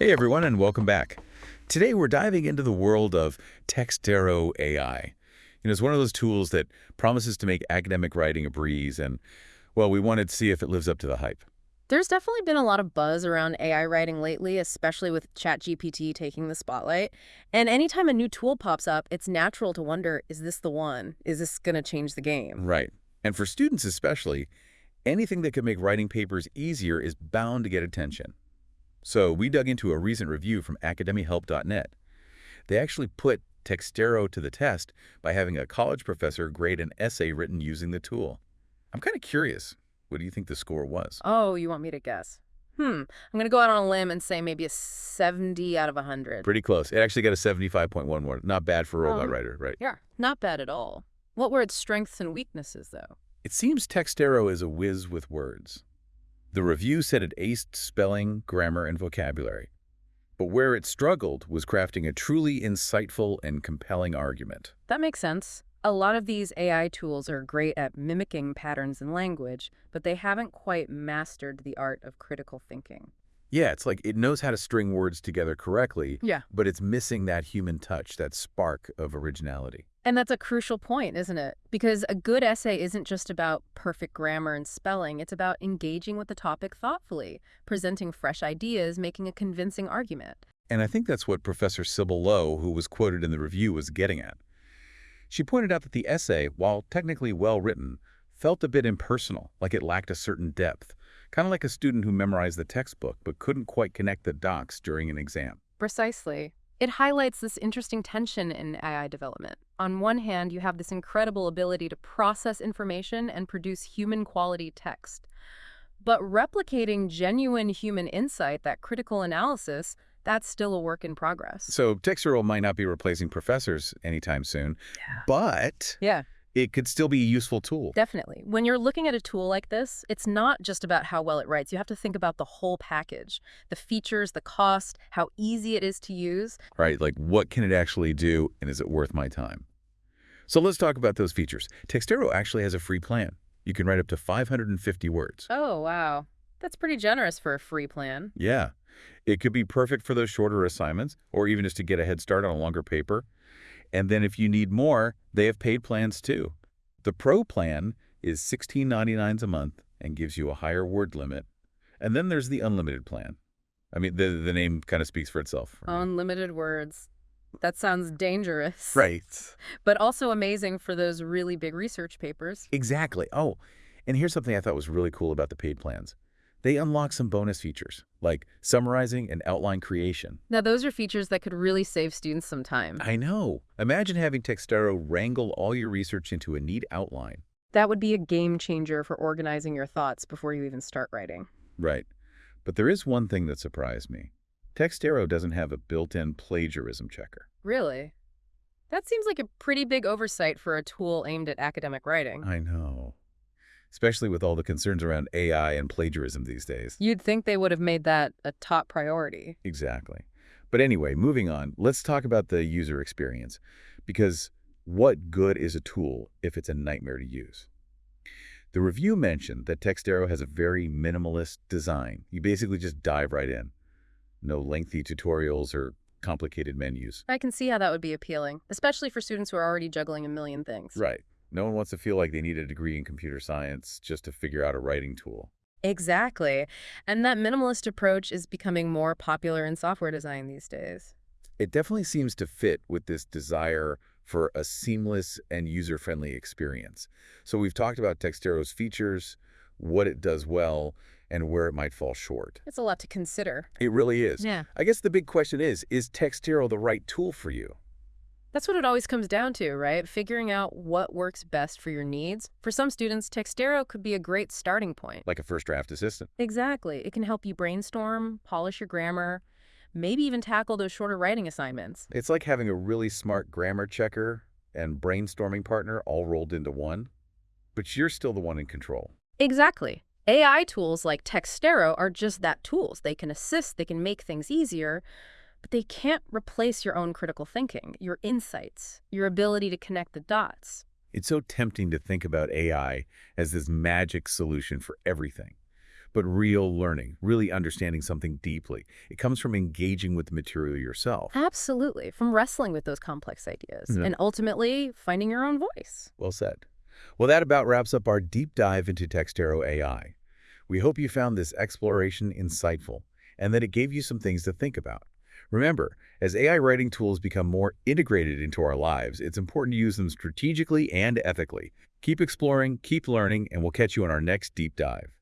Hey everyone, and welcome back. Today we're diving into the world of Textero AI. It's one of those tools that promises to make academic writing a breeze, and, well, we wanted to see if it lives up to the hype. There's definitely been a lot of buzz around AI writing lately, especially with ChatGPT taking the spotlight. And anytime a new tool pops up, it's natural to wonder, is this the one? Is this going to change the game? Right. And for students especially, anything that could make writing papers easier is bound to get attention. So we dug into a recent review from academyhelp.net. They actually put Textero to the test by having a college professor grade an essay written using the tool. I'm kind of curious. What do you think the score was? Oh, you want me to guess? I'm going to go out on a limb and say maybe a 70 out of 100. Pretty close. It actually got a 75.11. Not bad for a robot writer, right? Yeah, not bad at all. What were its strengths and weaknesses, though? It seems Textero is a whiz with words. The review said it aced spelling, grammar, and vocabulary. But where it struggled was crafting a truly insightful and compelling argument. That makes sense. A lot of these AI tools are great at mimicking patterns in language, but they haven't quite mastered the art of critical thinking. Yeah, it's like it knows how to string words together correctly, Yeah. but it's missing that human touch, that spark of originality. And that's a crucial point, isn't it? Because a good essay isn't just about perfect grammar and spelling. It's about engaging with the topic thoughtfully, presenting fresh ideas, making a convincing argument. And I think that's what Professor Sybil Lowe, who was quoted in the review, was getting at. She pointed out that the essay, while technically well-written, felt a bit impersonal, like it lacked a certain depth, kind of like a student who memorized the textbook but couldn't quite connect the dots during an exam. Precisely. It highlights this interesting tension in AI development. On one hand, you have this incredible ability to process information and produce human-quality text. But replicating genuine human insight, that critical analysis, that's still a work in progress. So Textero might not be replacing professors anytime soon, but Yeah, it could still be a useful tool. definitely. When you're looking at a tool like this, it's not just about how well it writes. You have to think about the whole package, the features, the cost, how easy it is to use. Right, like what can it actually do, and is it worth my time? So let's talk about those features. Textero actually has a free plan. You can write up to 550 words. Oh, wow. That's pretty generous for a free plan. Yeah, it could be perfect for those shorter assignments, or even just to get a head start on a longer paper. And then if you need more, they have paid plans too. The Pro plan is $16.99 a month and gives you a higher word limit. And then there's the Unlimited plan. I mean, the name kind of speaks for itself. Right? Unlimited words. That sounds dangerous. Right. But also amazing for those really big research papers. Exactly. Oh, and here's something I thought was really cool about the paid plans. They unlock some bonus features, like summarizing and outline creation. Now, those are features that could really save students some time. I know. Imagine having Textero wrangle all your research into a neat outline. That would be a game changer for organizing your thoughts before you even start writing. Right. But there is one thing that surprised me. Textero doesn't have a built-in plagiarism checker. Really? That seems like a pretty big oversight for a tool aimed at academic writing. I know. Especially with all the concerns around AI and plagiarism these days. You'd think they would have made that a top priority. Exactly. But anyway, moving on, let's talk about the user experience. Because what good is a tool if it's a nightmare to use? The review mentioned that Textero has a very minimalist design. You basically just dive right in. No lengthy tutorials or complicated menus. I can see how that would be appealing, especially for students who are already juggling a million things. Right. No one wants to feel like they need a degree in computer science just to figure out a writing tool. Exactly. And that minimalist approach is becoming more popular in software design these days. It definitely seems to fit with this desire for a seamless and user-friendly experience. So we've talked about Textero's features, what it does well, and where it might fall short. It's a lot to consider. It really is. Yeah. I guess the big question is Textero the right tool for you? That's what it always comes down to, right? Figuring out what works best for your needs. For some students, Textero could be a great starting point. Like a first draft assistant. Exactly. It can help you brainstorm, polish your grammar, maybe even tackle those shorter writing assignments. It's like having a really smart grammar checker and brainstorming partner all rolled into one, but you're still the one in control. Exactly. AI tools like Textero are just that, tools. They can assist, they can make things easier, but they can't replace your own critical thinking, your insights, your ability to connect the dots. It's so tempting to think about AI as this magic solution for everything. but real learning, really understanding something deeply. It comes from engaging with the material yourself. Absolutely, from wrestling with those complex ideas Yeah. and ultimately finding your own voice. Well said. Well, that about wraps up our deep dive into Textero AI. We hope you found this exploration insightful and that it gave you some things to think about. Remember, as AI writing tools become more integrated into our lives, it's important to use them strategically and ethically. Keep exploring, keep learning, and we'll catch you on our next deep dive.